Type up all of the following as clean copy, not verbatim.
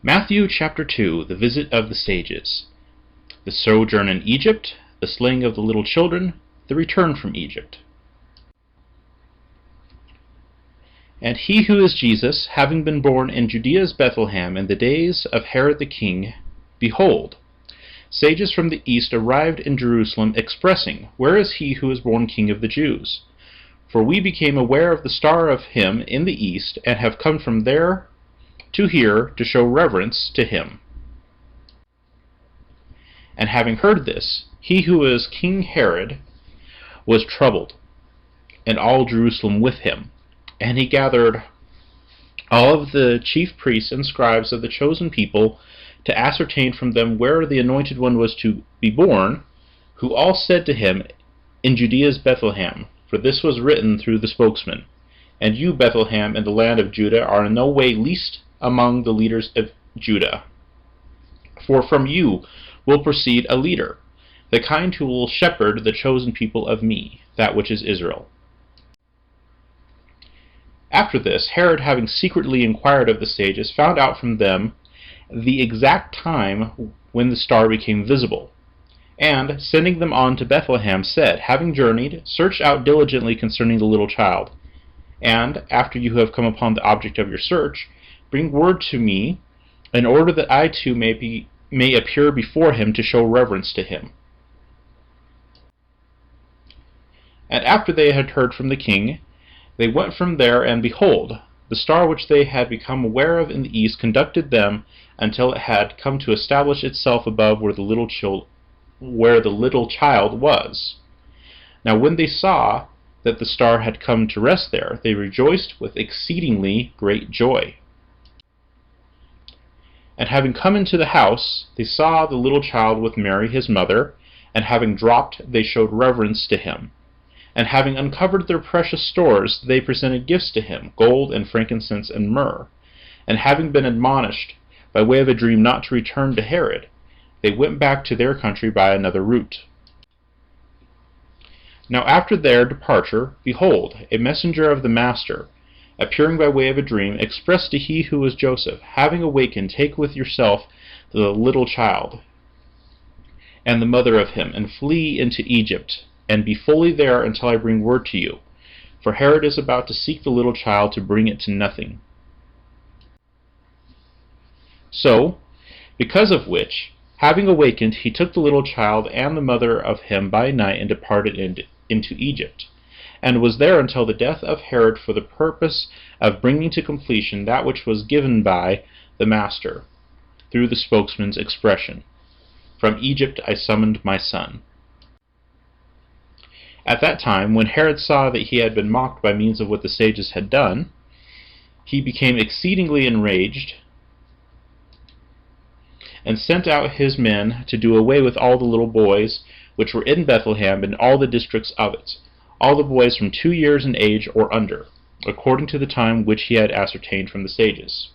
Matthew chapter 2, the visit of the sages, the sojourn in Egypt, the slaying of the little children, the return from Egypt. And he who is Jesus, having been born in Judea's Bethlehem in the days of Herod the king, behold, sages from the east arrived in Jerusalem, expressing, Where is he who is born King of the Jews? For we became aware of the star of him in the east, and have come from there to here to show reverence to him. And having heard this, he who is King Herod was troubled, and all Jerusalem with him. And he gathered all of the chief priests and scribes of the chosen people to ascertain from them where the Anointed One was to be born, who all said to him, In Judea's Bethlehem, for this was written through the spokesman. And you, Bethlehem, in the land of Judah, are in no way least among the leaders of Judah. For from you will proceed a leader, the kind who will shepherd the chosen people of me, that which is Israel. After this, Herod, having secretly inquired of the sages, found out from them the exact time when the star became visible, and, sending them on to Bethlehem, said, Having journeyed, search out diligently concerning the little child, and, after you have come upon the object of your search, bring word to me, in order that I too may appear before him to show reverence to him. And after they had heard from the king, they went from there, and behold, the star which they had become aware of in the east conducted them until it had come to establish itself above where the little child was. Now when they saw that the star had come to rest there, they rejoiced with exceedingly great joy. And having come into the house, they saw the little child with Mary his mother, and having dropped, they showed reverence to him. And having uncovered their precious stores, they presented gifts to him, gold and frankincense and myrrh. And having been admonished by way of a dream not to return to Herod, they went back to their country by another route. Now after their departure, behold, a messenger of the Master, appearing by way of a dream, expressed to he who was Joseph, Having awakened, take with yourself the little child and the mother of him, and flee into Egypt, and be fully there until I bring word to you. For Herod is about to seek the little child to bring it to nothing. So, because of which, having awakened, he took the little child and the mother of him by night, and departed into Egypt, and was there until the death of Herod, for the purpose of bringing to completion that which was given by the Master, through the spokesman's expression, From Egypt I summoned my son. At that time, when Herod saw that he had been mocked by means of what the sages had done, he became exceedingly enraged, and sent out his men to do away with all the little boys which were in Bethlehem and all the districts of it, all the boys from 2 years in age or under, according to the time which he had ascertained from the sages.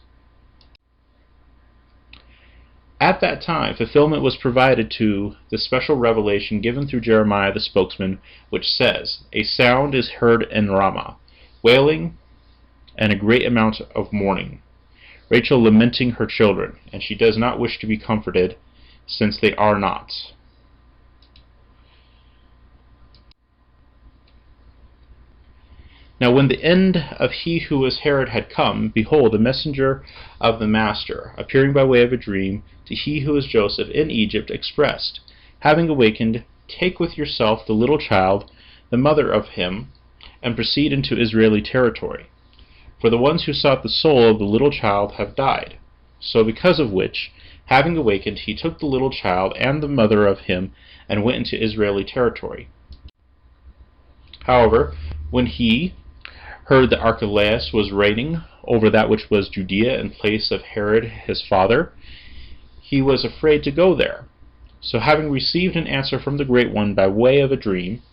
At that time, fulfillment was provided to the special revelation given through Jeremiah the spokesman, which says, A sound is heard in Ramah, wailing and a great amount of mourning, Rachel lamenting her children, and she does not wish to be comforted, since they are not. Now when the end of he who was Herod had come, behold, a messenger of the Master, appearing by way of a dream, to he who was Joseph in Egypt, expressed, Having awakened, take with yourself the little child, the mother of him, and proceed into Israeli territory. For the ones who sought the soul of the little child have died. So because of which, having awakened, he took the little child and the mother of him, and went into Israeli territory. However, when he heard that Archelaus was reigning over that which was Judea in place of Herod his father, he was afraid to go there. So having received an answer from the Great One by way of a dream,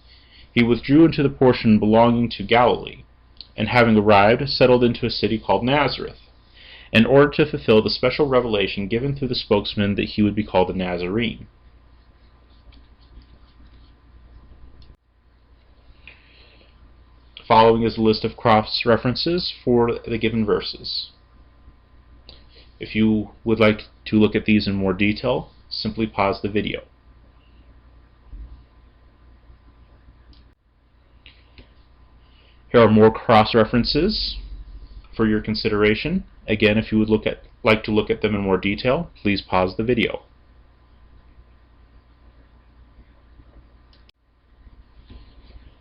he withdrew into the portion belonging to Galilee, and having arrived, settled into a city called Nazareth, in order to fulfill the special revelation given through the spokesman that he would be called a Nazarene. Following is a list of cross references for the given verses. If you would like to look at these in more detail, simply pause the video. Here are more cross-references for your consideration. Again, if you would like to look at them in more detail, please pause the video.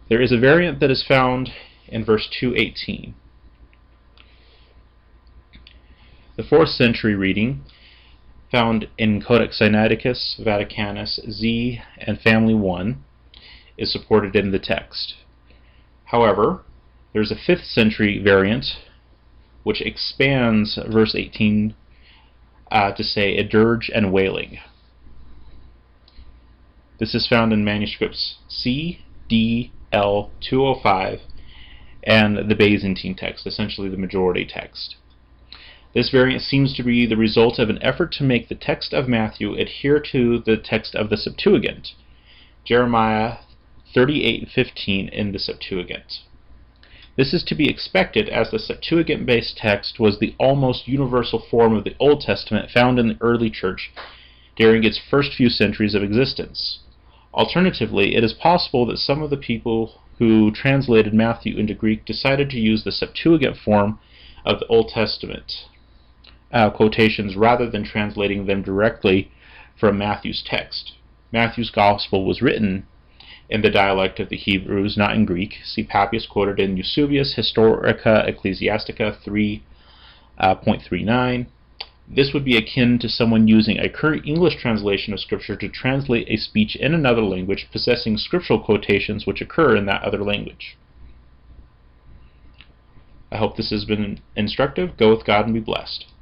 There is a variant that is found in verse 2:18. The 4th century reading, found in Codex Sinaiticus, Vaticanus, Z, and Family 1, is supported in the text. However, there's a 5th century variant which expands verse 18 to say a dirge and wailing. This is found in manuscripts C, D, L 205 and the Byzantine text, essentially the majority text. This variant seems to be the result of an effort to make the text of Matthew adhere to the text of the Septuagint, Jeremiah 38:15 in the Septuagint. This is to be expected, as the Septuagint-based text was the almost universal form of the Old Testament found in the early church during its first few centuries of existence. Alternatively, it is possible that some of the people who translated Matthew into Greek decided to use the Septuagint form of the Old Testament quotations rather than translating them directly from Matthew's text. Matthew's Gospel was written in the dialect of the Hebrews, not in Greek. See Papias quoted in Eusebius Historica Ecclesiastica 3.39. This would be akin to someone using a current English translation of Scripture to translate a speech in another language possessing scriptural quotations which occur in that other language. I hope this has been instructive. Go with God and be blessed.